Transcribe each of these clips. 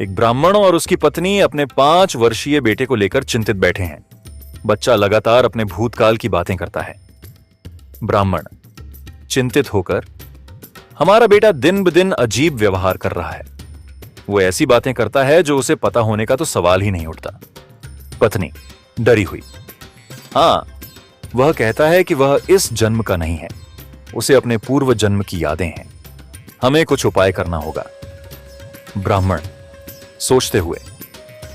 एक ब्राह्मण और उसकी पत्नी अपने 5 वर्षीय बेटे को लेकर चिंतित बैठे हैं। बच्चा लगातार अपने भूतकाल की बातें करता है। ब्राह्मण चिंतित होकर, हमारा बेटा दिन ब दिन अजीब व्यवहार कर रहा है। वो ऐसी बातें करता है जो उसे पता होने का तो सवाल ही नहीं उठता। पत्नी डरी हुई, हाँ, वह कहता है कि वह इस जन्म का नहीं है, उसे अपने पूर्व जन्म की यादें हैं। हमें कुछ उपाय करना होगा। ब्राह्मण सोचते हुए,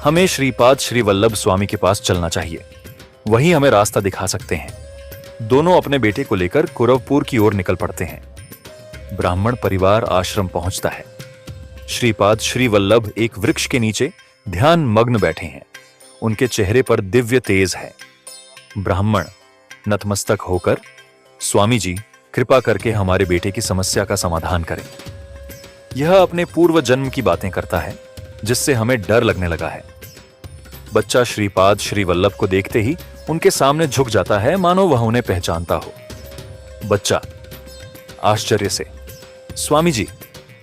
हमें श्रीपाद श्री वल्लभ स्वामी के पास चलना चाहिए, वही हमें रास्ता दिखा सकते हैं। दोनों अपने बेटे को लेकर कुरवपुर की ओर निकल पड़ते हैं। ब्राह्मण परिवार आश्रम पहुंचता है। श्रीपाद श्री वल्लभ एक वृक्ष के नीचे ध्यान मग्न बैठे हैं। उनके चेहरे पर दिव्य तेज है। ब्राह्मण नतमस्तक होकर, स्वामी जी, कृपा करके हमारे बेटे की समस्या का समाधान करें। यह अपने पूर्व जन्म की बातें करता है, जिससे हमें डर लगने लगा है। बच्चा श्रीपाद श्री वल्लभ को देखते ही उनके सामने झुक जाता है, मानो वह उन्हें पहचानता हो। बच्चा आश्चर्य से, स्वामी जी,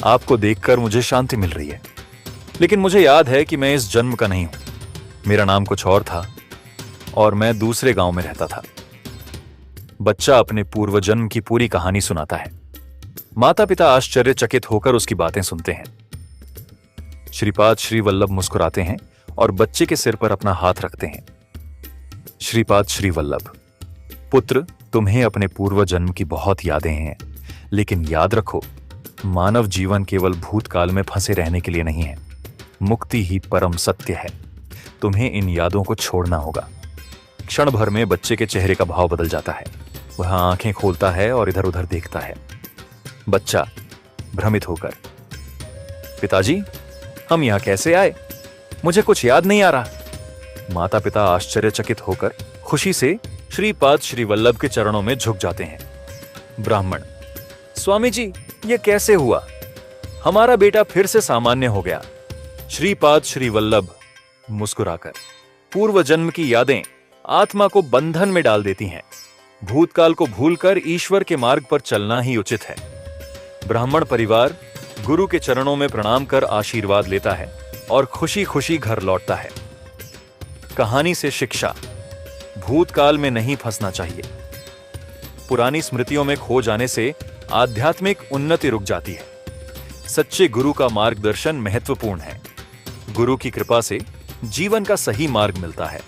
आपको देखकर मुझे शांति मिल रही है, लेकिन मुझे याद है कि मैं इस जन्म का नहीं हूं। मेरा नाम कुछ और था और मैं दूसरे गांव में रहता था। बच्चा अपने पूर्व जन्म की पूरी कहानी सुनाता है। माता पिता आश्चर्यचकित होकर उसकी बातें सुनते हैं। श्रीपाद श्री वल्लभ मुस्कुराते हैं और बच्चे के सिर पर अपना हाथ रखते हैं। श्रीपाद श्री वल्लभ, पुत्र, तुम्हें अपने पूर्व जन्म की बहुत यादें हैं, लेकिन याद रखो, मानव जीवन केवल भूतकाल में फंसे रहने के लिए नहीं है। मुक्ति ही परम सत्य है। तुम्हें इन यादों को छोड़ना होगा। क्षण भर में बच्चे के चेहरे का भाव बदल जाता है। वह आंखें खोलता है और इधर उधर देखता है। बच्चा भ्रमित होकर, पिताजी, हम यहां कैसे आए? मुझे कुछ याद नहीं आ रहा। माता पिता आश्चर्यचकित होकर खुशी से श्रीपाद श्री वल्लभ के चरणों में झुक जाते हैं। ब्राह्मण, स्वामी जी, यह कैसे हुआ? हमारा बेटा फिर से सामान्य हो गया। श्रीपाद श्री वल्लभ मुस्कुराकर, पूर्व जन्म की यादें आत्मा को बंधन में डाल देती हैं। भूतकाल को भूलकर ईश्वर के मार्ग पर चलना ही उचित है। ब्राह्मण परिवार गुरु के चरणों में प्रणाम कर आशीर्वाद लेता है और खुशी खुशी घर लौटता है। कहानी से शिक्षा, भूतकाल में नहीं फंसना चाहिए। पुरानी स्मृतियों में खो जाने से आध्यात्मिक उन्नति रुक जाती है। सच्चे गुरु का मार्गदर्शन महत्वपूर्ण है। गुरु की कृपा से जीवन का सही मार्ग मिलता है।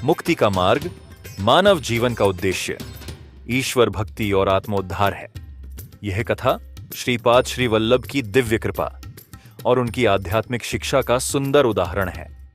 मुक्ति का मार्ग मानव जीवन का उद्देश्य ईश्वर भक्ति और आत्मोद्धार है। यह कथा श्रीपाद श्री वल्लभ की दिव्य कृपा और उनकी आध्यात्मिक शिक्षा का सुंदर उदाहरण है।